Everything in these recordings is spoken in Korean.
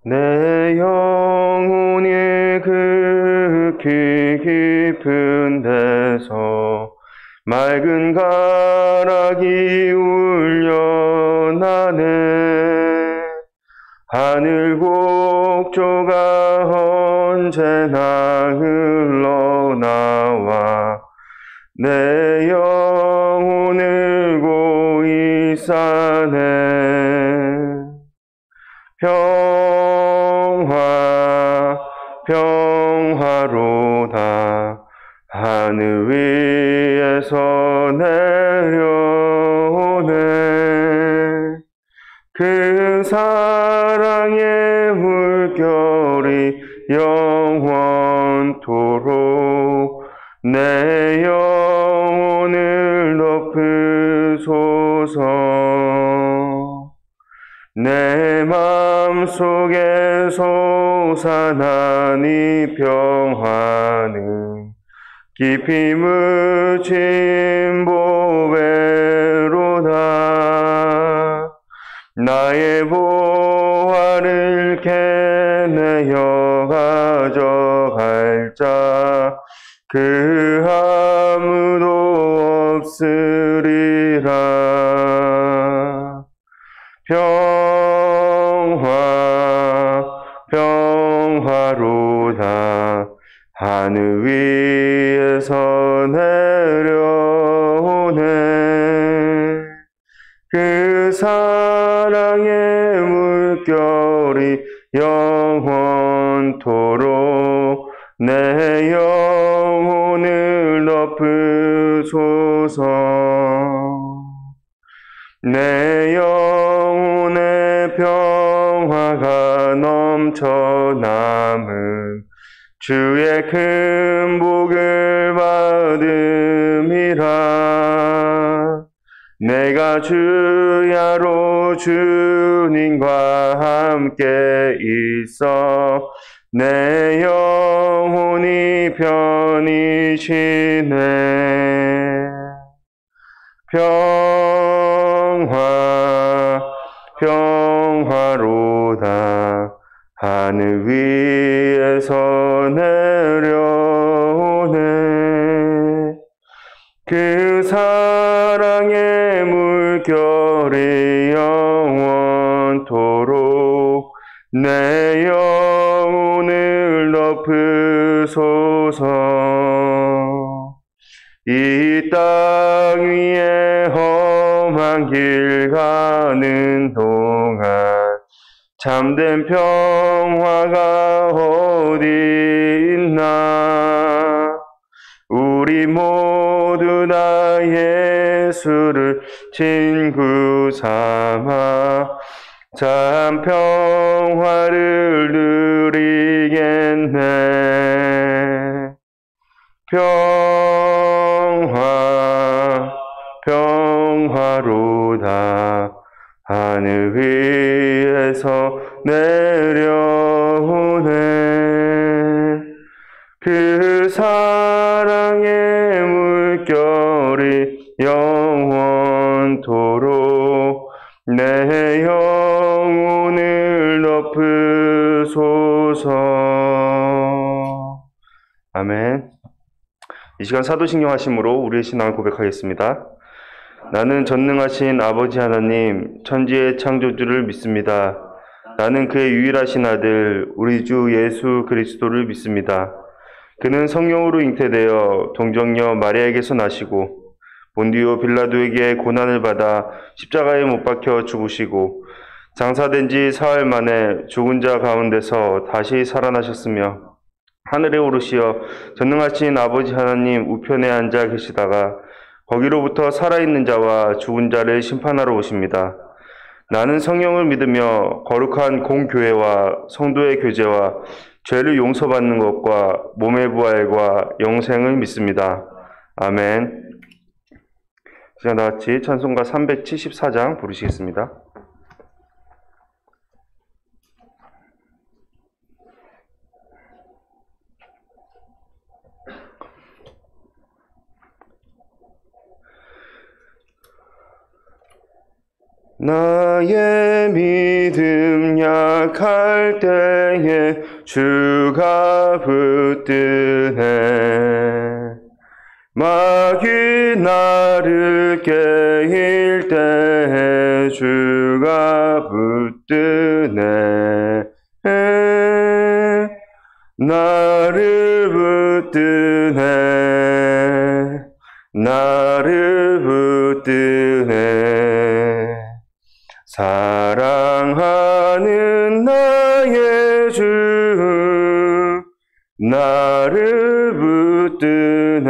내 영혼이 극히 깊은 데서 맑은 가락이 울려나네. 하늘 곡조가 언제나 흘러나와 내 영혼을 고이 싸네. 평화 평화로다. 하늘 위에서 내려오네. 그 사랑의 물결이 영원토록 내 영혼을 덮으소서. 내 맘속에 솟아난 이 평화는 깊이 묻힌 보배로다. 나의 보화를 캐내어 가져갈 자 그 아무도 없으리라. 평화로다. 하늘 위에서 내려오네. 그 사랑의 물결이 영원토록 내 영혼을 덮으소서. 내 영혼의 평화가 넘쳐남은 주의 큰 복을 받음이라. 내가 주야로 주님과 함께 있어 내 영혼이 편히 쉬네. 평화로다. 하늘 위에서 내려오네. 그 사랑의 물결이 영원토록 내 영혼을 덮으소서. 이 땅 위에 험한 길 가는 동안 참된 평화가 어디 있나. 우리 모두 다 예수를 친구 삼아 참 평화를 누리겠네. 평화로다. 하늘 위에서 내려오네. 그 사랑의 물결이 영원토록 내 영혼을 덮으소서. 아멘. 이 시간 사도신경 하심으로 우리의 신앙을 고백하겠습니다. 나는 전능하신 아버지 하나님, 천지의 창조주를 믿습니다. 나는 그의 유일하신 아들, 우리 주 예수 그리스도를 믿습니다. 그는 성령으로 잉태되어 동정녀 마리아에게서 나시고 본디오 빌라도에게 고난을 받아 십자가에 못 박혀 죽으시고 장사된 지 사흘 만에 죽은 자 가운데서 다시 살아나셨으며 하늘에 오르시어 전능하신 아버지 하나님 우편에 앉아 계시다가 거기로부터 살아있는 자와 죽은 자를 심판하러 오십니다. 나는 성령을 믿으며 거룩한 공교회와 성도의 교제와 죄를 용서받는 것과 몸의 부활과 영생을 믿습니다. 아멘. 시간 다 같이 찬송가 374장 부르시겠습니다. 나의 믿음 약할 때에 주가 붙드네. 마귀 나를 깨일 때에 주가 붙드네. 나를 붙드네. 나를 붙드네. 사랑하는 나의 주 나를 붙드네.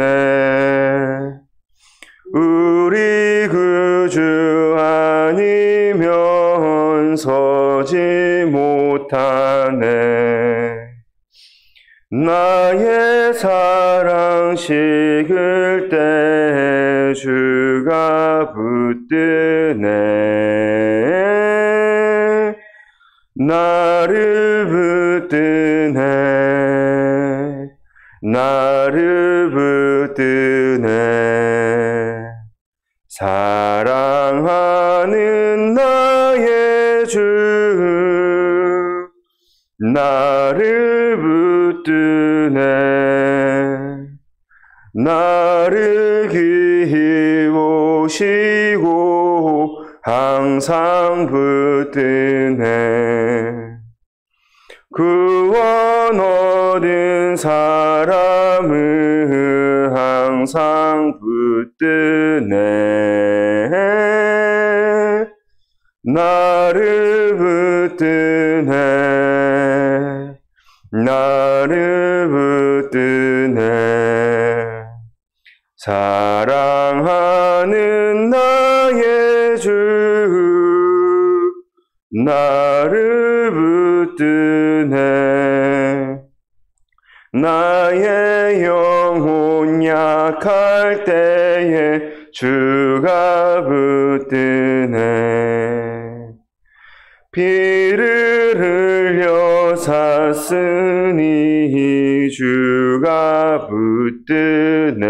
우리 구주 아니면 서지 못하네. 나의 사랑 식을 때 주가 붙드네. 나를 붙드네. 나를 붙드네. 사랑하는 나의 주 나를 붙드네. 나를 키우시고 항상 붙드네. 구원 얻은 사람을 항상 붙드네. 나를 붙드네. 나를 붙드네. 사랑하는 나의 주 나를 붙드네. 나의 영혼 약할 때에 주가 붙드네. 피를 흘려 샀으니 주가 붙드네.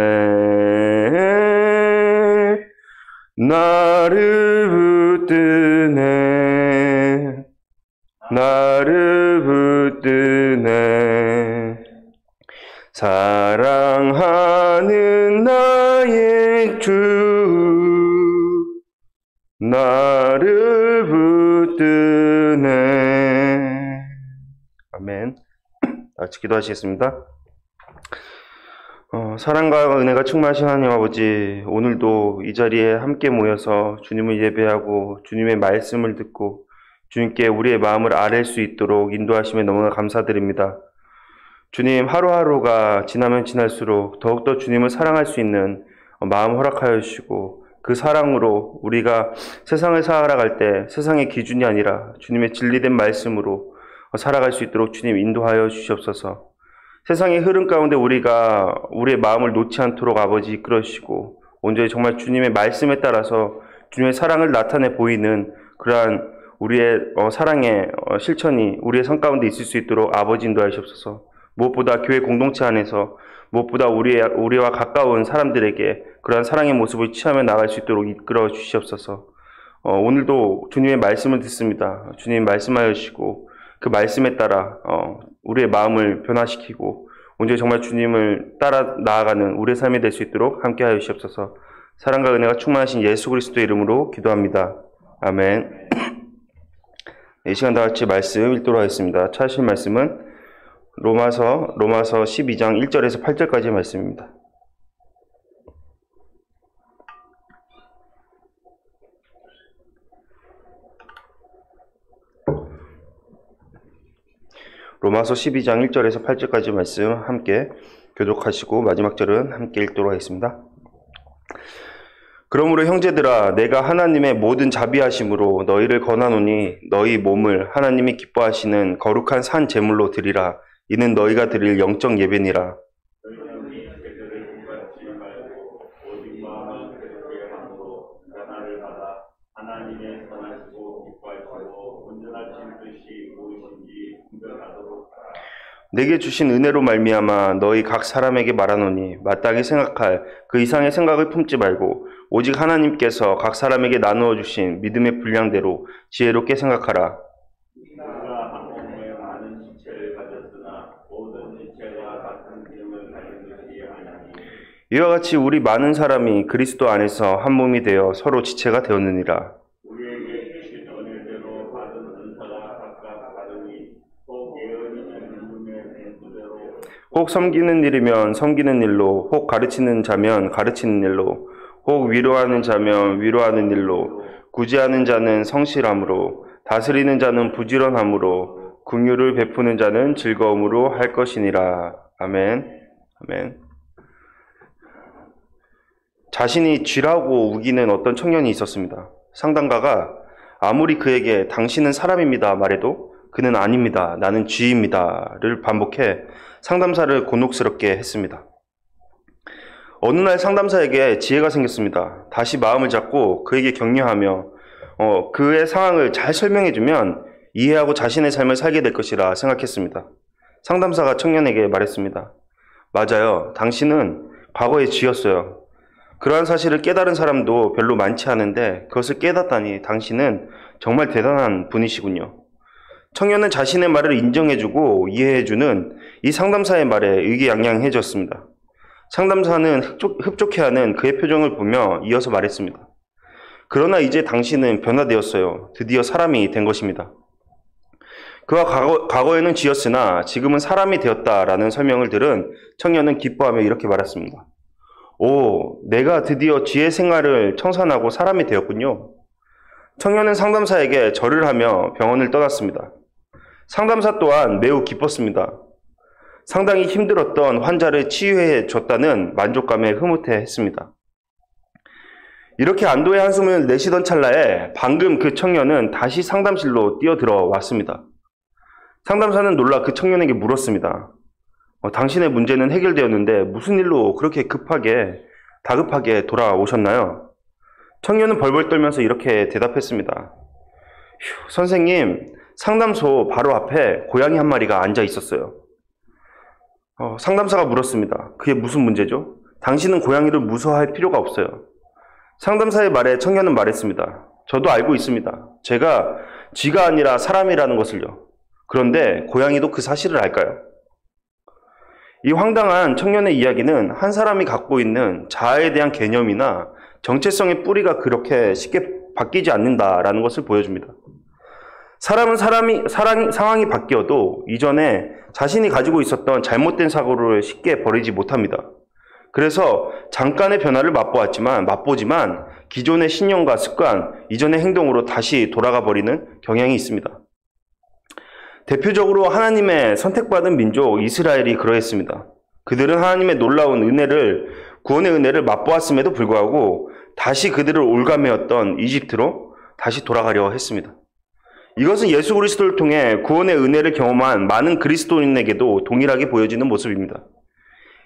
나를 붙드네. 나를 붙드네. 사랑하는 나의 주 나를 붙드네. 아멘. 같이 기도하시겠습니다. 사랑과 은혜가 충만하신 하나님 아버지, 오늘도 이 자리에 함께 모여서 주님을 예배하고 주님의 말씀을 듣고 주님께 우리의 마음을 아뢰 수 있도록 인도하심에 너무나 감사드립니다. 주님, 하루하루가 지나면 지날수록 더욱더 주님을 사랑할 수 있는 마음 허락하여 주시고, 그 사랑으로 우리가 세상을 살아갈 때 세상의 기준이 아니라 주님의 진리된 말씀으로 살아갈 수 있도록 주님 인도하여 주시옵소서. 세상의 흐름 가운데 우리가 우리의 마음을 놓지 않도록 아버지 이끌어 주시고, 온전히 정말 주님의 말씀에 따라서 주님의 사랑을 나타내 보이는 그러한 우리의 사랑의 실천이 우리의 삶 가운데 있을 수 있도록 아버지 인도하시옵소서. 무엇보다 교회 공동체 안에서 무엇보다 우리와 가까운 사람들에게 그러한 사랑의 모습을 취하며 나갈 수 있도록 이끌어 주시옵소서. 오늘도 주님의 말씀을 듣습니다. 주님 말씀하여 주시고 그 말씀에 따라 우리의 마음을 변화시키고 온전히 정말 주님을 따라 나아가는 우리의 삶이 될 수 있도록 함께하여 주시옵소서. 사랑과 은혜가 충만하신 예수 그리스도의 이름으로 기도합니다. 아멘. 이 시간 다 같이 말씀 읽도록 하겠습니다. 찾으실 말씀은 로마서 12장 1절에서 8절까지의 말씀입니다. 로마서 12장 1절에서 8절까지 말씀 함께 교독하시고 마지막 절은 함께 읽도록 하겠습니다. 그러므로 형제들아, 내가 하나님의 모든 자비하심으로 너희를 권하노니 너희 몸을 하나님이 기뻐하시는 거룩한 산 제물로 드리라. 이는 너희가 드릴 영적 예배니라. 내게 주신 은혜로 말미암아 너희 각 사람에게 말하노니 마땅히 생각할 그 이상의 생각을 품지 말고 오직 하나님께서 각 사람에게 나누어 주신 믿음의 분량대로 지혜롭게 생각하라. 우리가 한 몸에 많은 지체를 가졌으나 모든 지체가 같은 기능을 가진 것이 아니니 이와 같이 우리 많은 사람이 그리스도 안에서 한 몸이 되어 서로 지체가 되었느니라. 우리에게 주신 은혜대로 받은 은사가 각각 다르니 또 예언이는 믿음의 분수대로 혹 섬기는 일이면 섬기는 일로, 혹 가르치는 자면 가르치는 일로, 혹 위로하는 자면 위로하는 일로, 구제하는 자는 성실함으로, 다스리는 자는 부지런함으로, 긍휼을 베푸는 자는 즐거움으로 할 것이니라. 아멘. 아멘. 자신이 쥐라고 우기는 어떤 청년이 있었습니다. 상담가가 아무리 그에게 당신은 사람입니다 말해도 그는 아닙니다, 나는 쥐입니다를 반복해 상담사를 곤혹스럽게 했습니다. 어느 날 상담사에게 지혜가 생겼습니다. 다시 마음을 잡고 그에게 격려하며 그의 상황을 잘 설명해주면 이해하고 자신의 삶을 살게 될 것이라 생각했습니다. 상담사가 청년에게 말했습니다. 맞아요. 당신은 과거에 쥐였어요. 그러한 사실을 깨달은 사람도 별로 많지 않은데 그것을 깨닫다니 당신은 정말 대단한 분이시군요. 청년은 자신의 말을 인정해주고 이해해주는 이 상담사의 말에 의기양양해졌습니다. 상담사는 흡족해하는 그의 표정을 보며 이어서 말했습니다. 그러나 이제 당신은 변화되었어요. 드디어 사람이 된 것입니다. 그가 과거에는 쥐였으나 지금은 사람이 되었다라는 설명을 들은 청년은 기뻐하며 이렇게 말했습니다. 오, 내가 드디어 쥐의 생활을 청산하고 사람이 되었군요. 청년은 상담사에게 절을 하며 병원을 떠났습니다. 상담사 또한 매우 기뻤습니다. 상당히 힘들었던 환자를 치유해 줬다는 만족감에 흐뭇해했습니다. 이렇게 안도의 한숨을 내쉬던 찰나에 방금 그 청년은 다시 상담실로 뛰어들어 왔습니다. 상담사는 놀라 그 청년에게 물었습니다. 당신의 문제는 해결되었는데 무슨 일로 그렇게 다급하게 돌아오셨나요? 청년은 벌벌 떨면서 이렇게 대답했습니다. 선생님, 상담소 바로 앞에 고양이 한 마리가 앉아 있었어요. 상담사가 물었습니다. 그게 무슨 문제죠? 당신은 고양이를 무서워할 필요가 없어요. 상담사의 말에 청년은 말했습니다. 저도 알고 있습니다. 제가 쥐가 아니라 사람이라는 것을요. 그런데 고양이도 그 사실을 알까요? 이 황당한 청년의 이야기는 한 사람이 갖고 있는 자아에 대한 개념이나 정체성의 뿌리가 그렇게 쉽게 바뀌지 않는다라는 것을 보여줍니다. 사람은 상황이 바뀌어도 이전에 자신이 가지고 있었던 잘못된 사고를 쉽게 버리지 못합니다. 그래서 잠깐의 변화를 맛보지만 기존의 신념과 습관, 이전의 행동으로 다시 돌아가 버리는 경향이 있습니다. 대표적으로 하나님의 선택받은 민족 이스라엘이 그러했습니다. 그들은 하나님의 놀라운 구원의 은혜를 맛보았음에도 불구하고 다시 그들을 올가매었던 이집트로 다시 돌아가려 했습니다. 이것은 예수 그리스도를 통해 구원의 은혜를 경험한 많은 그리스도인에게도 동일하게 보여지는 모습입니다.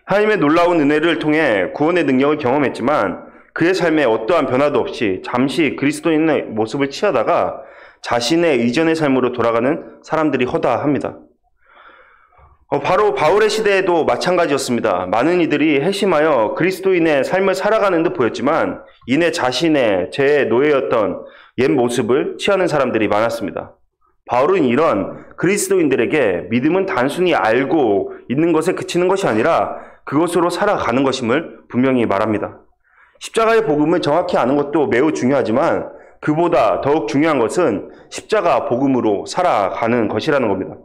하나님의 놀라운 은혜를 통해 구원의 능력을 경험했지만 그의 삶에 어떠한 변화도 없이 잠시 그리스도인의 모습을 취하다가 자신의 이전의 삶으로 돌아가는 사람들이 허다합니다. 바로 바울의 시대에도 마찬가지였습니다. 많은 이들이 회심하여 그리스도인의 삶을 살아가는 듯 보였지만 이내 자신의 죄의 노예였던 옛 모습을 취하는 사람들이 많았습니다. 바울은 이런 그리스도인들에게 믿음은 단순히 알고 있는 것에 그치는 것이 아니라 그것으로 살아가는 것임을 분명히 말합니다. 십자가의 복음을 정확히 아는 것도 매우 중요하지만 그보다 더욱 중요한 것은 십자가 복음으로 살아가는 것이라는 겁니다.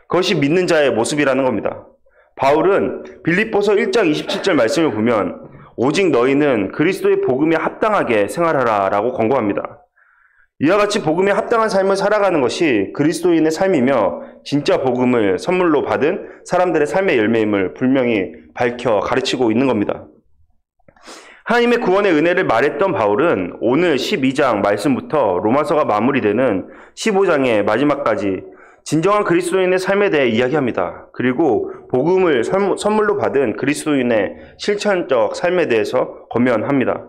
그것이 믿는 자의 모습이라는 겁니다. 바울은 빌립보서 1장 27절 말씀을 보면 오직 너희는 그리스도의 복음에 합당하게 생활하라 라고 권고합니다. 이와 같이 복음에 합당한 삶을 살아가는 것이 그리스도인의 삶이며 진짜 복음을 선물로 받은 사람들의 삶의 열매임을 분명히 밝혀 가르치고 있는 겁니다. 하나님의 구원의 은혜를 말했던 바울은 오늘 12장 말씀부터 로마서가 마무리되는 15장의 마지막까지 진정한 그리스도인의 삶에 대해 이야기합니다. 그리고 복음을 선물로 받은 그리스도인의 실천적 삶에 대해서 권면합니다.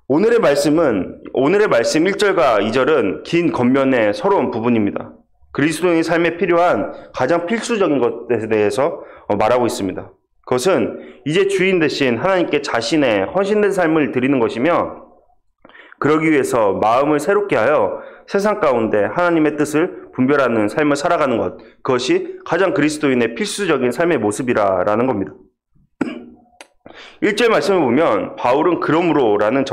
오늘의 말씀 1절과 2절은 긴 겉면의 서러운 부분입니다. 그리스도인의 삶에 필요한 가장 필수적인 것에 대해서 말하고 있습니다. 그것은 이제 주인 대신 하나님께 자신의 헌신된 삶을 드리는 것이며, 그러기 위해서 마음을 새롭게 하여 세상 가운데 하나님의 뜻을 분별하는 삶을 살아가는 것, 그것이 가장 그리스도인의 필수적인 삶의 모습이라는 겁니다. 1절 말씀을 보면 바울은 그러므로라는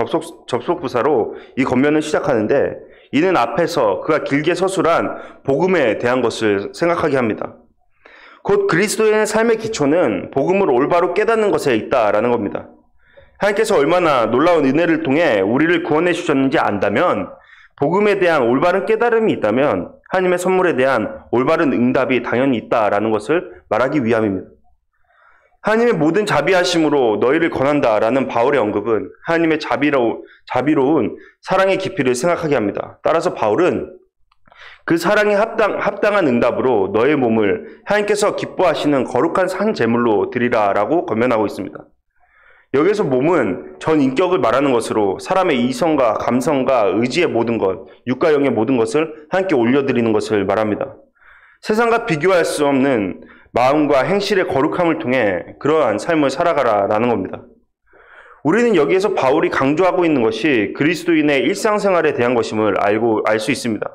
접속부사로 이 권면을 시작하는데, 이는 앞에서 그가 길게 서술한 복음에 대한 것을 생각하게 합니다. 곧 그리스도인의 삶의 기초는 복음을 올바로 깨닫는 것에 있다라는 겁니다. 하나님께서 얼마나 놀라운 은혜를 통해 우리를 구원해 주셨는지 안다면, 복음에 대한 올바른 깨달음이 있다면 하나님의 선물에 대한 올바른 응답이 당연히 있다라는 것을 말하기 위함입니다. 하나님의 모든 자비하심으로 너희를 권한다라는 바울의 언급은 하나님의 자비로운 사랑의 깊이를 생각하게 합니다. 따라서 바울은 그 사랑에 합당한 응답으로 너의 몸을 하나님께서 기뻐하시는 거룩한 산 제물로 드리라라고 권면하고 있습니다. 여기서 몸은 전 인격을 말하는 것으로 사람의 이성과 감성과 의지의 모든 것, 육과 영의 모든 것을 하나님께 올려드리는 것을 말합니다. 세상과 비교할 수 없는 마음과 행실의 거룩함을 통해 그러한 삶을 살아가라라는 겁니다. 우리는 여기에서 바울이 강조하고 있는 것이 그리스도인의 일상생활에 대한 것임을 알 수 있습니다.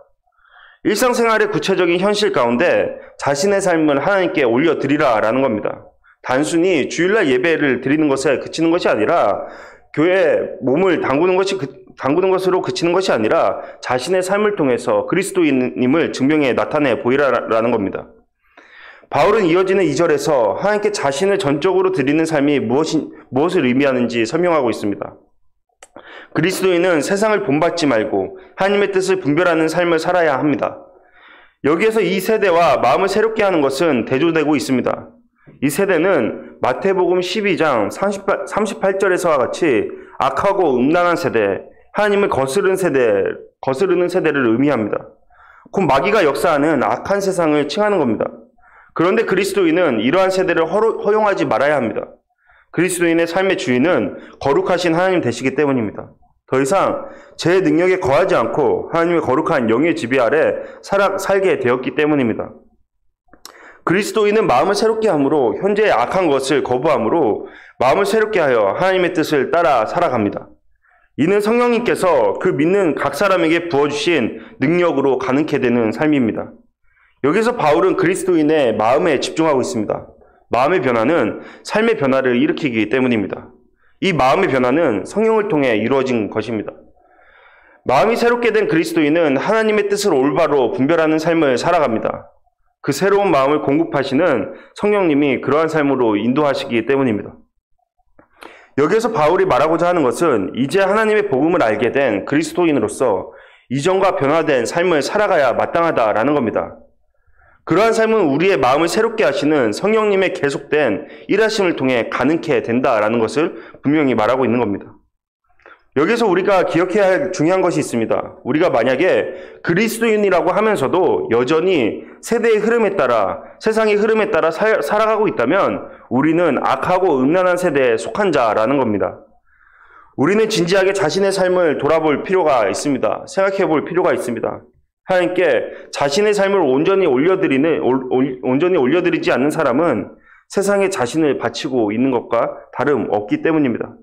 일상생활의 구체적인 현실 가운데 자신의 삶을 하나님께 올려드리라라는 겁니다. 단순히 주일날 예배를 드리는 것에 그치는 것이 아니라, 교회에 몸을 담그는 것으로 그치는 것이 아니라 자신의 삶을 통해서 그리스도인임을 증명해 나타내 보이라는 겁니다. 바울은 이어지는 2절에서 하나님께 자신을 전적으로 드리는 삶이 무엇을 의미하는지 설명하고 있습니다. 그리스도인은 세상을 본받지 말고 하나님의 뜻을 분별하는 삶을 살아야 합니다. 여기에서 이 세대와 마음을 새롭게 하는 것은 대조되고 있습니다. 이 세대는 마태복음 12장 38절에서와 같이 악하고 음란한 세대, 하나님을 거스르는 세대를 의미합니다. 곧 마귀가 역사하는 악한 세상을 칭하는 겁니다. 그런데 그리스도인은 이러한 세대를 허용하지 말아야 합니다. 그리스도인의 삶의 주인은 거룩하신 하나님 되시기 때문입니다. 더 이상 제 능력에 거하지 않고 하나님의 거룩한 영의 지배 아래 살게 되었기 때문입니다. 그리스도인은 마음을 새롭게 함으로, 현재의 악한 것을 거부함으로 마음을 새롭게 하여 하나님의 뜻을 따라 살아갑니다. 이는 성령님께서 그 믿는 각 사람에게 부어주신 능력으로 가능케 되는 삶입니다. 여기서 바울은 그리스도인의 마음에 집중하고 있습니다. 마음의 변화는 삶의 변화를 일으키기 때문입니다. 이 마음의 변화는 성령을 통해 이루어진 것입니다. 마음이 새롭게 된 그리스도인은 하나님의 뜻을 올바로 분별하는 삶을 살아갑니다. 그 새로운 마음을 공급하시는 성령님이 그러한 삶으로 인도하시기 때문입니다. 여기에서 바울이 말하고자 하는 것은 이제 하나님의 복음을 알게 된 그리스도인으로서 이전과 변화된 삶을 살아가야 마땅하다라는 겁니다. 그러한 삶은 우리의 마음을 새롭게 하시는 성령님의 계속된 일하심을 통해 가능케 된다라는 것을 분명히 말하고 있는 겁니다. 여기서 우리가 기억해야 할 중요한 것이 있습니다. 우리가 만약에 그리스도인이라고 하면서도 여전히 세대의 흐름에 따라, 세상의 흐름에 따라 살아가고 있다면 우리는 악하고 음란한 세대에 속한 자라는 겁니다. 우리는 진지하게 자신의 삶을 돌아볼 필요가 있습니다. 생각해 볼 필요가 있습니다. 하나님께 자신의 삶을 온전히 올려드리지 않는 사람은 세상에 자신을 바치고 있는 것과 다름없기 때문입니다.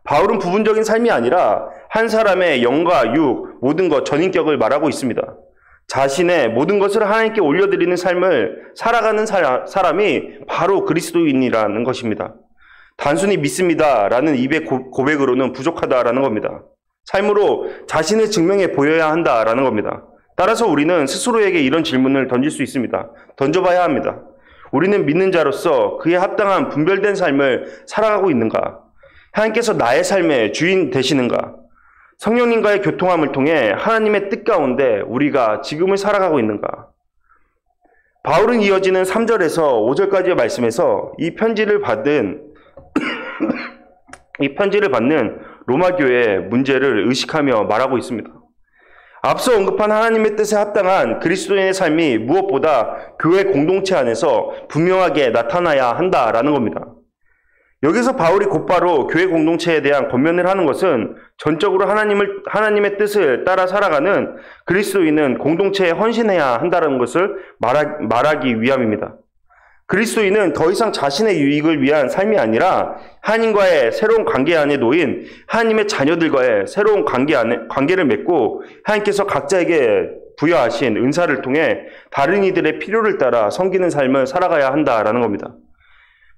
바울은 부분적인 삶이 아니라 한 사람의 영과 육, 모든 것, 전인격을 말하고 있습니다. 자신의 모든 것을 하나님께 올려드리는 삶을 살아가는 사람이 바로 그리스도인이라는 것입니다. 단순히 믿습니다라는 입의 고백으로는 부족하다라는 겁니다. 삶으로 자신을 증명해 보여야 한다라는 겁니다. 따라서 우리는 스스로에게 이런 질문을 던질 수 있습니다. 던져봐야 합니다. 우리는 믿는 자로서 그에 합당한 분별된 삶을 살아가고 있는가? 하나님께서 나의 삶의 주인 되시는가? 성령님과의 교통함을 통해 하나님의 뜻 가운데 우리가 지금을 살아가고 있는가? 바울은 이어지는 3절에서 5절까지의 말씀에서 이 편지를 받는 로마 교회의 문제를 의식하며 말하고 있습니다. 앞서 언급한 하나님의 뜻에 합당한 그리스도인의 삶이 무엇보다 교회 공동체 안에서 분명하게 나타나야 한다라는 겁니다. 여기서 바울이 곧바로 교회 공동체에 대한 권면을 하는 것은 전적으로 하나님의 뜻을 따라 살아가는 그리스도인은 공동체에 헌신해야 한다는 것을 말하기 위함입니다. 그리스도인은 더 이상 자신의 유익을 위한 삶이 아니라 하나님과의 새로운 관계 안에 놓인 하나님의 자녀들과의 새로운 관계를 맺고 하나님께서 각자에게 부여하신 은사를 통해 다른 이들의 필요를 따라 섬기는 삶을 살아가야 한다라는 겁니다.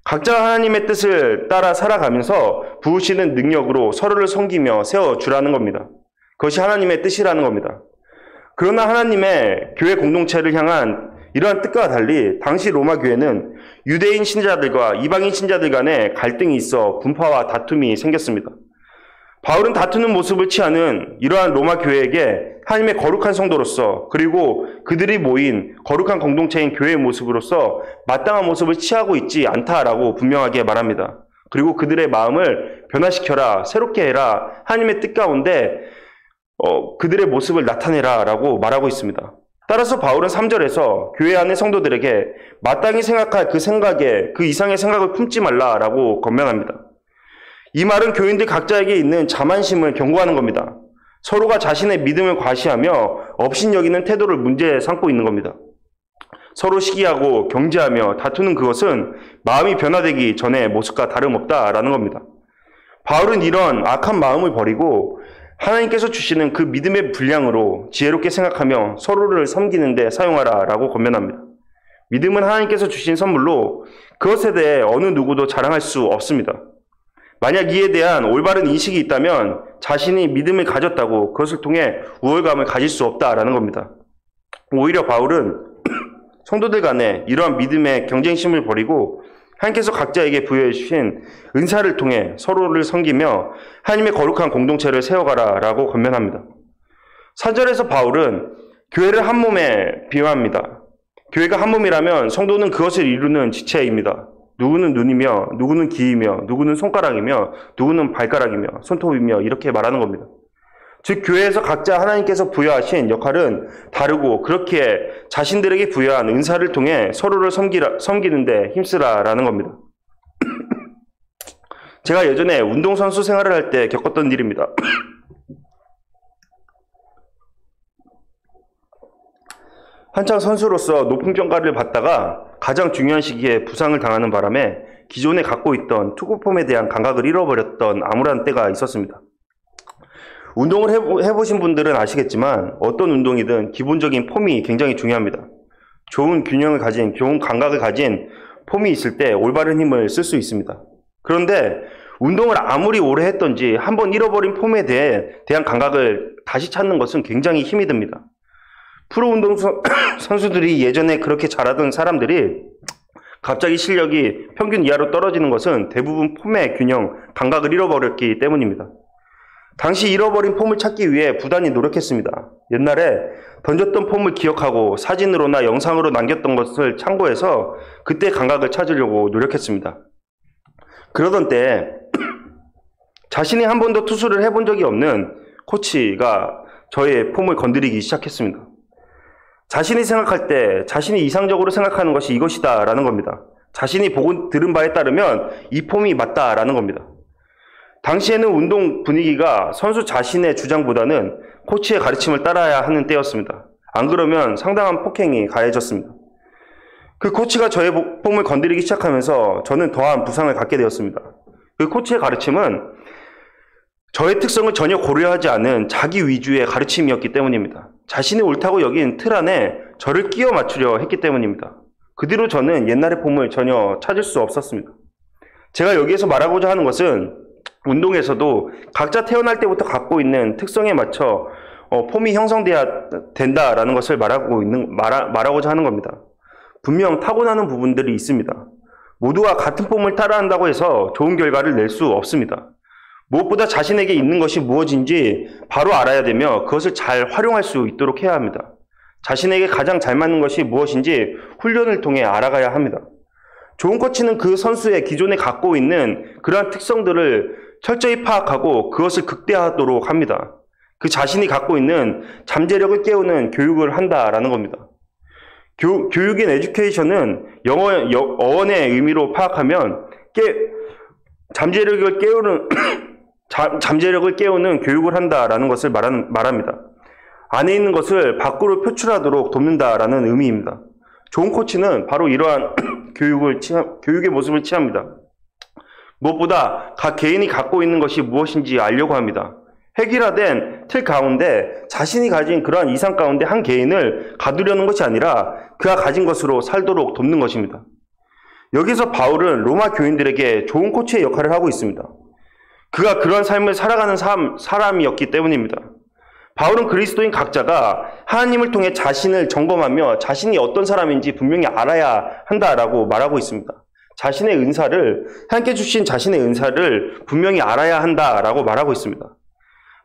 각자 하나님의 뜻을 따라 살아가면서 부으시는 능력으로 서로를 섬기며 세워주라는 겁니다. 그것이 하나님의 뜻이라는 겁니다. 그러나 하나님의 교회 공동체를 향한 이러한 뜻과 달리 당시 로마 교회는 유대인 신자들과 이방인 신자들 간에 갈등이 있어 분파와 다툼이 생겼습니다. 바울은 다투는 모습을 취하는 이러한 로마 교회에게 하나님의 거룩한 성도로서 그리고 그들이 모인 거룩한 공동체인 교회의 모습으로서 마땅한 모습을 취하고 있지 않다라고 분명하게 말합니다. 그리고 그들의 마음을 변화시켜라, 새롭게 해라, 하나님의 뜻 가운데 그들의 모습을 나타내라 라고 말하고 있습니다. 따라서 바울은 3절에서 교회 안의 성도들에게 마땅히 생각할 그 생각에 그 이상의 생각을 품지 말라라고 권면합니다. 이 말은 교인들 각자에게 있는 자만심을 경고하는 겁니다. 서로가 자신의 믿음을 과시하며 업신여기는 태도를 문제 삼고 있는 겁니다. 서로 시기하고 경제하며 다투는 그것은 마음이 변화되기 전의 모습과 다름없다라는 겁니다. 바울은 이런 악한 마음을 버리고 하나님께서 주시는 그 믿음의 분량으로 지혜롭게 생각하며 서로를 섬기는 데 사용하라라고 권면합니다. 믿음은 하나님께서 주신 선물로 그것에 대해 어느 누구도 자랑할 수 없습니다. 만약 이에 대한 올바른 인식이 있다면 자신이 믿음을 가졌다고 그것을 통해 우월감을 가질 수 없다라는 겁니다. 오히려 바울은 성도들 간에 이러한 믿음의 경쟁심을 버리고 하나님께서 각자에게 부여해 주신 은사를 통해 서로를 섬기며 하나님의 거룩한 공동체를 세워가라 라고 권면합니다. 4절에서 바울은 교회를 한 몸에 비유합니다. 교회가 한 몸이라면 성도는 그것을 이루는 지체입니다. 누구는 눈이며 누구는 귀이며 누구는 손가락이며 누구는 발가락이며 손톱이며 이렇게 말하는 겁니다. 즉 교회에서 각자 하나님께서 부여하신 역할은 다르고 그렇게 자신들에게 부여한 은사를 통해 서로를 섬기는 데 힘쓰라라는 겁니다. 제가 예전에 운동선수 생활을 할 때 겪었던 일입니다. 한창 선수로서 높은 평가를 받다가 가장 중요한 시기에 부상을 당하는 바람에 기존에 갖고 있던 투구폼에 대한 감각을 잃어버렸던 암울한 때가 있었습니다. 운동을 해보신 분들은 아시겠지만 어떤 운동이든 기본적인 폼이 굉장히 중요합니다. 좋은 균형을 가진, 좋은 감각을 가진 폼이 있을 때 올바른 힘을 쓸 수 있습니다. 그런데 운동을 아무리 오래 했던지 한번 잃어버린 폼에 대한 감각을 다시 찾는 것은 굉장히 힘이 듭니다. 프로 운동 선수들이 예전에 그렇게 잘하던 사람들이 갑자기 실력이 평균 이하로 떨어지는 것은 대부분 폼의 균형, 감각을 잃어버렸기 때문입니다. 당시 잃어버린 폼을 찾기 위해 부단히 노력했습니다. 옛날에 던졌던 폼을 기억하고 사진으로나 영상으로 남겼던 것을 참고해서 그때 감각을 찾으려고 노력했습니다. 그러던 때 자신이 한 번도 투수를 해본 적이 없는 코치가 저의 폼을 건드리기 시작했습니다. 자신이 생각할 때 자신이 이상적으로 생각하는 것이 이것이다 라는 겁니다. 자신이 보고 들은 바에 따르면 이 폼이 맞다 라는 겁니다. 당시에는 운동 분위기가 선수 자신의 주장보다는 코치의 가르침을 따라야 하는 때였습니다. 안 그러면 상당한 폭행이 가해졌습니다. 그 코치가 저의 폼을 건드리기 시작하면서 저는 더한 부상을 갖게 되었습니다. 그 코치의 가르침은 저의 특성을 전혀 고려하지 않은 자기 위주의 가르침이었기 때문입니다. 자신이 옳다고 여긴 틀 안에 저를 끼워 맞추려 했기 때문입니다. 그 뒤로 저는 옛날의 폼을 전혀 찾을 수 없었습니다. 제가 여기에서 말하고자 하는 것은 운동에서도 각자 태어날 때부터 갖고 있는 특성에 맞춰 폼이 형성돼야 된다라는 것을 말하고자 하는 겁니다. 분명 타고나는 부분들이 있습니다. 모두가 같은 폼을 따라한다고 해서 좋은 결과를 낼 수 없습니다. 무엇보다 자신에게 있는 것이 무엇인지 바로 알아야 되며 그것을 잘 활용할 수 있도록 해야 합니다. 자신에게 가장 잘 맞는 것이 무엇인지 훈련을 통해 알아가야 합니다. 좋은 코치는 그 선수의 기존에 갖고 있는 그러한 특성들을 철저히 파악하고 그것을 극대화하도록 합니다. 그 자신이 갖고 있는 잠재력을 깨우는 교육을 한다라는 겁니다. 교육인 에듀케이션은 어원의 의미로 파악하면 잠재력을 깨우는 교육을 한다라는 것을 말합니다. 안에 있는 것을 밖으로 표출하도록 돕는다라는 의미입니다. 좋은 코치는 바로 이러한 교육의 모습을 취합니다. 무엇보다 각 개인이 갖고 있는 것이 무엇인지 알려고 합니다. 획일화된 틀 가운데 자신이 가진 그러한 이상 가운데 한 개인을 가두려는 것이 아니라 그가 가진 것으로 살도록 돕는 것입니다. 여기서 바울은 로마 교인들에게 좋은 코치의 역할을 하고 있습니다. 그가 그런 삶을 살아가는 사람이었기 때문입니다. 바울은 그리스도인 각자가 하나님을 통해 자신을 점검하며 자신이 어떤 사람인지 분명히 알아야 한다라고 말하고 있습니다. 자신의 은사를, 하나님께 주신 자신의 은사를 분명히 알아야 한다라고 말하고 있습니다.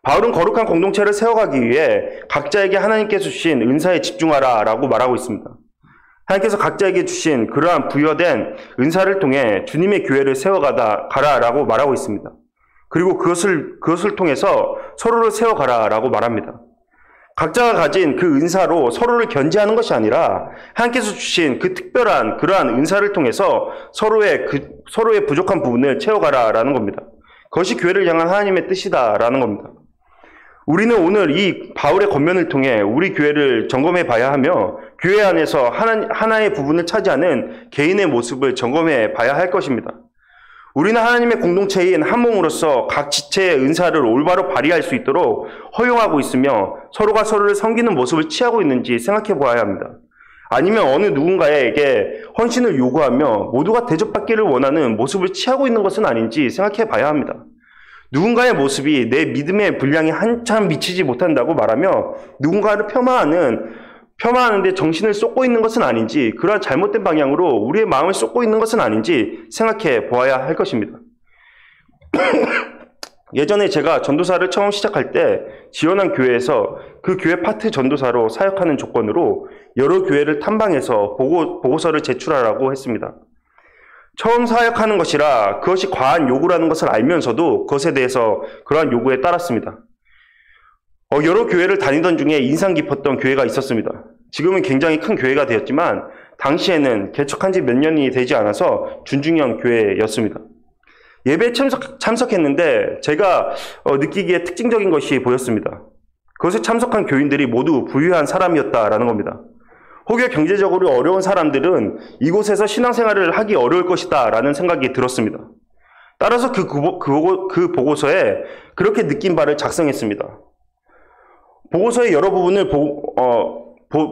바울은 거룩한 공동체를 세워가기 위해 각자에게 하나님께서 주신 은사에 집중하라라고 말하고 있습니다. 하나님께서 각자에게 주신 그러한 부여된 은사를 통해 주님의 교회를 세워가라라고 말하고 있습니다. 그리고 그것을 통해서 서로를 세워가라라고 말합니다. 각자가 가진 그 은사로 서로를 견지하는 것이 아니라 하나님께서 주신 그 특별한 그러한 은사를 통해서 서로의 부족한 부분을 채워가라라는 겁니다. 그것이 교회를 향한 하나님의 뜻이다라는 겁니다. 우리는 오늘 이 바울의 권면을 통해 우리 교회를 점검해 봐야 하며 교회 안에서 하나의 부분을 차지하는 개인의 모습을 점검해 봐야 할 것입니다. 우리는 하나님의 공동체인 한 몸으로서 각 지체의 은사를 올바로 발휘할 수 있도록 허용하고 있으며 서로가 서로를 섬기는 모습을 취하고 있는지 생각해 보아야 합니다. 아니면 어느 누군가에게 헌신을 요구하며 모두가 대접받기를 원하는 모습을 취하고 있는 것은 아닌지 생각해 봐야 합니다. 누군가의 모습이 내 믿음의 분량이 한참 미치지 못한다고 말하며 누군가를 폄하하는데 정신을 쏟고 있는 것은 아닌지, 그러한 잘못된 방향으로 우리의 마음을 쏟고 있는 것은 아닌지 생각해 보아야 할 것입니다. 예전에 제가 전도사를 처음 시작할 때 지원한 교회에서 그 교회 파트 전도사로 사역하는 조건으로 여러 교회를 탐방해서 보고서를 제출하라고 했습니다. 처음 사역하는 것이라 그것이 과한 요구라는 것을 알면서도 그것에 대해서 그러한 요구에 따랐습니다. 여러 교회를 다니던 중에 인상 깊었던 교회가 있었습니다. 지금은 굉장히 큰 교회가 되었지만 당시에는 개척한 지 몇 년이 되지 않아서 준중형 교회였습니다. 예배에 참석했는데 제가 느끼기에 특징적인 것이 보였습니다. 그것에 참석한 교인들이 모두 부유한 사람이었다라는 겁니다. 혹여 경제적으로 어려운 사람들은 이곳에서 신앙생활을 하기 어려울 것이다 라는 생각이 들었습니다. 따라서 그 보고서에 그렇게 느낀 바를 작성했습니다. 보고서의 여러 부분을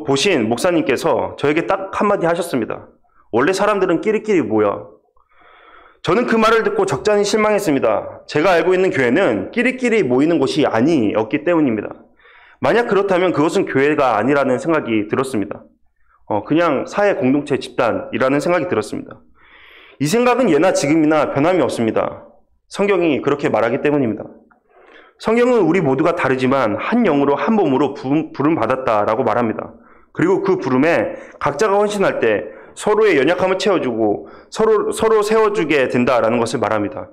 보신 목사님께서 저에게 딱 한마디 하셨습니다. 원래 사람들은 끼리끼리 모여. 저는 그 말을 듣고 적잖이 실망했습니다. 제가 알고 있는 교회는 끼리끼리 모이는 곳이 아니었기 때문입니다. 만약 그렇다면 그것은 교회가 아니라는 생각이 들었습니다. 그냥 사회 공동체 집단이라는 생각이 들었습니다. 이 생각은 예나 지금이나 변함이 없습니다. 성경이 그렇게 말하기 때문입니다. 성경은 우리 모두가 다르지만 한 영으로 한 몸으로 부름받았다라고 말합니다. 그리고 그 부름에 각자가 헌신할 때 서로의 연약함을 채워주고 서로 세워주게 된다라는 것을 말합니다.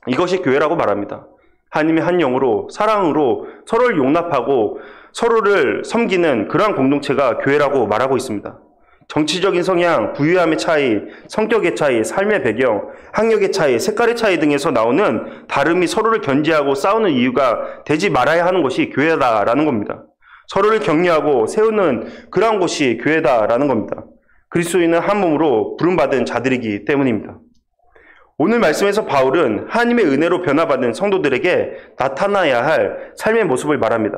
이것이 교회라고 말합니다. 하나님의 한 영으로 사랑으로 서로를 용납하고 서로를 섬기는 그러한 공동체가 교회라고 말하고 있습니다. 정치적인 성향, 부유함의 차이, 성격의 차이, 삶의 배경, 학력의 차이, 색깔의 차이 등에서 나오는 다름이 서로를 견제하고 싸우는 이유가 되지 말아야 하는 것이 교회다라는 겁니다. 서로를 격려하고 세우는 그러한 곳이 교회다라는 겁니다. 그리스도인은 한 몸으로 부름받은 자들이기 때문입니다. 오늘 말씀에서 바울은 하나님의 은혜로 변화받은 성도들에게 나타나야 할 삶의 모습을 말합니다.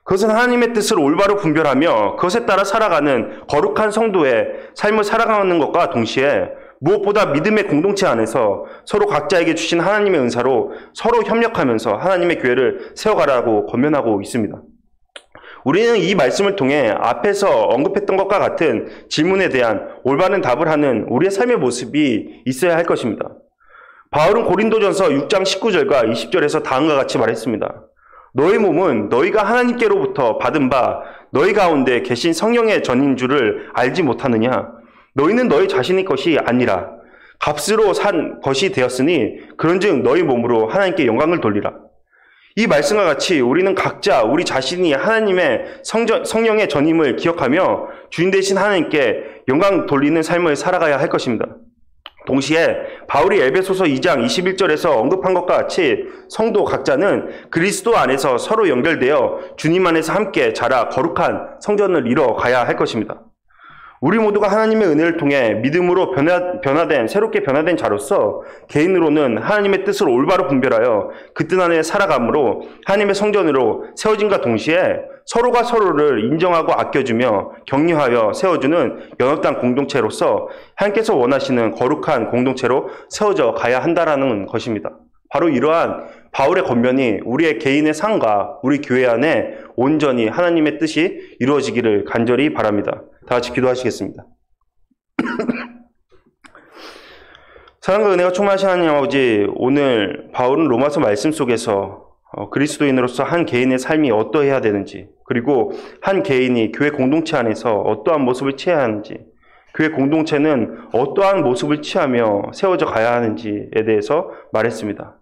그것은 하나님의 뜻을 올바로 분별하며 그것에 따라 살아가는 거룩한 성도의 삶을 살아가는 것과 동시에 무엇보다 믿음의 공동체 안에서 서로 각자에게 주신 하나님의 은사로 서로 협력하면서 하나님의 교회를 세워가라고 권면하고 있습니다. 우리는 이 말씀을 통해 앞에서 언급했던 것과 같은 질문에 대한 올바른 답을 하는 우리의 삶의 모습이 있어야 할 것입니다. 바울은 고린도전서 6장 19절과 20절에서 다음과 같이 말했습니다. 너희 몸은 너희가 하나님께로부터 받은 바 너희 가운데 계신 성령의 전인 줄을 알지 못하느냐? 너희는 너희 자신의 것이 아니라 값으로 산 것이 되었으니 그런즉 너희 몸으로 하나님께 영광을 돌리라. 이 말씀과 같이 우리는 각자 우리 자신이 하나님의 성령의 전임을 기억하며 주인 되신 하나님께 영광 돌리는 삶을 살아가야 할 것입니다. 동시에 바울이 에베소서 2장 21절에서 언급한 것과 같이 성도 각자는 그리스도 안에서 서로 연결되어 주님 안에서 함께 자라 거룩한 성전을 이뤄가야 할 것입니다. 우리 모두가 하나님의 은혜를 통해 믿음으로 새롭게 변화된 자로서 개인으로는 하나님의 뜻을 올바로 분별하여 그 뜻 안에 살아감으로 하나님의 성전으로 세워짐과 동시에 서로가 서로를 인정하고 아껴주며 격려하여 세워주는 연합당 공동체로서 하나님께서 원하시는 거룩한 공동체로 세워져 가야 한다라는 것입니다. 바로 이러한 바울의 권면이 우리의 개인의 삶과 우리 교회 안에 온전히 하나님의 뜻이 이루어지기를 간절히 바랍니다. 다 같이 기도하시겠습니다. 사랑과 은혜가 충만하신 하나님 아버지, 오늘 바울은 로마서 말씀 속에서 그리스도인으로서 한 개인의 삶이 어떠해야 되는지, 그리고 한 개인이 교회 공동체 안에서 어떠한 모습을 취해야 하는지, 교회 공동체는 어떠한 모습을 취하며 세워져 가야 하는지에 대해서 말했습니다.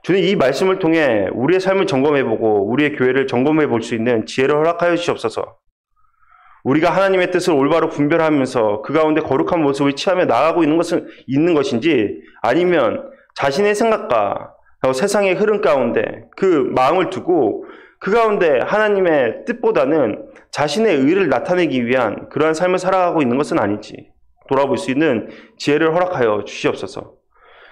주님, 이 말씀을 통해 우리의 삶을 점검해보고 우리의 교회를 점검해 볼 수 있는 지혜를 허락하여 주시옵소서. 우리가 하나님의 뜻을 올바로 분별하면서 그 가운데 거룩한 모습을 취하며 나아가고 있는 것인지, 아니면 자신의 생각과 세상의 흐름 가운데 그 마음을 두고 그 가운데 하나님의 뜻보다는 자신의 의를 나타내기 위한 그러한 삶을 살아가고 있는 것은 아닌지 돌아볼 수 있는 지혜를 허락하여 주시옵소서.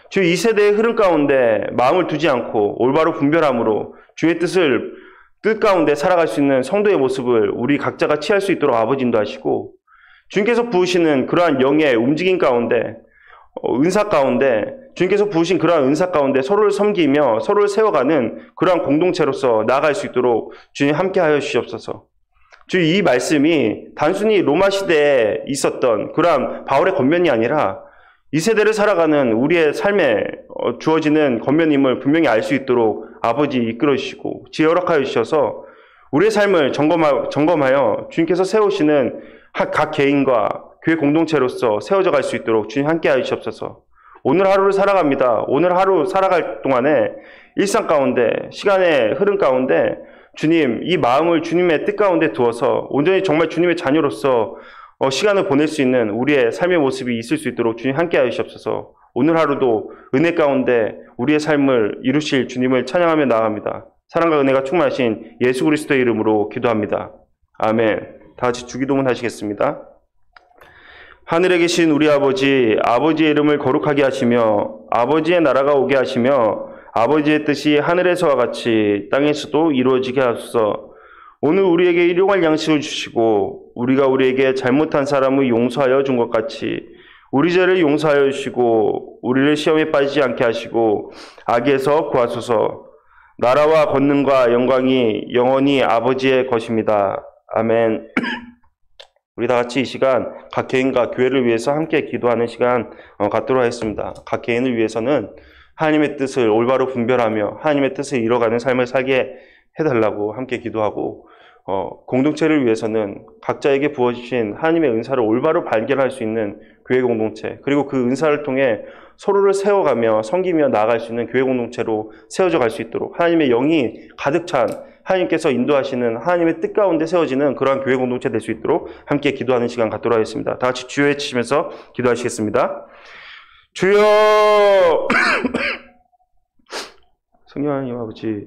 주 이 세대의 흐름 가운데 마음을 두지 않고 올바로 분별함으로 주의 뜻 가운데 살아갈 수 있는 성도의 모습을 우리 각자가 취할 수 있도록 아버지 인도하시고, 주님께서 부으시는 그러한 영의 움직임 가운데, 은사 가운데, 주님께서 부으신 그러한 은사 가운데 서로를 섬기며 서로를 세워가는 그러한 공동체로서 나아갈 수 있도록 주님 함께하여 주시옵소서. 주 이 말씀이 단순히 로마 시대에 있었던 그러한 바울의 권면이 아니라 이 세대를 살아가는 우리의 삶에 주어지는 권면임을 분명히 알 수 있도록 아버지 이끌어 주시고 지혜 허락하여 주셔서 우리의 삶을 점검하여 주님께서 세우시는 각 개인과 교회 공동체로서 세워져 갈 수 있도록 주님 함께하여 주시옵소서. 오늘 하루를 살아갑니다. 오늘 하루 살아갈 동안에 일상 가운데, 시간의 흐름 가운데 주님, 이 마음을 주님의 뜻 가운데 두어서 온전히 정말 주님의 자녀로서 시간을 보낼 수 있는 우리의 삶의 모습이 있을 수 있도록 주님 함께하여 주시옵소서. 오늘 하루도 은혜 가운데 우리의 삶을 이루실 주님을 찬양하며 나아갑니다. 사랑과 은혜가 충만하신 예수 그리스도의 이름으로 기도합니다. 아멘. 다 같이 주기도문 하시겠습니다. 하늘에 계신 우리 아버지, 아버지의 이름을 거룩하게 하시며 아버지의 나라가 오게 하시며 아버지의 뜻이 하늘에서와 같이 땅에서도 이루어지게 하소서. 오늘 우리에게 일용할 양식을 주시고 우리가 우리에게 잘못한 사람을 용서하여 준 것 같이 우리 죄를 용서하여 주시고 우리를 시험에 빠지지 않게 하시고 악에서 구하소서. 나라와 권능과 영광이 영원히 아버지의 것입니다. 아멘. 우리 다 같이 이 시간 각 개인과 교회를 위해서 함께 기도하는 시간 갖도록 하겠습니다. 각 개인을 위해서는 하나님의 뜻을 올바로 분별하며 하나님의 뜻을 이뤄가는 삶을 살게 해달라고 함께 기도하고, 공동체를 위해서는 각자에게 부어주신 하나님의 은사를 올바로 발견할 수 있는 교회 공동체, 그리고 그 은사를 통해 서로를 세워가며 섬기며 나아갈 수 있는 교회 공동체로 세워져 갈 수 있도록 하나님의 영이 가득 찬 하나님께서 인도하시는 하나님의 뜻 가운데 세워지는 그러한 교회 공동체 될 수 있도록 함께 기도하는 시간 갖도록 하겠습니다. 다 같이 주여 외치시면서 기도하시겠습니다. 주여! 성령 하나님 아버지,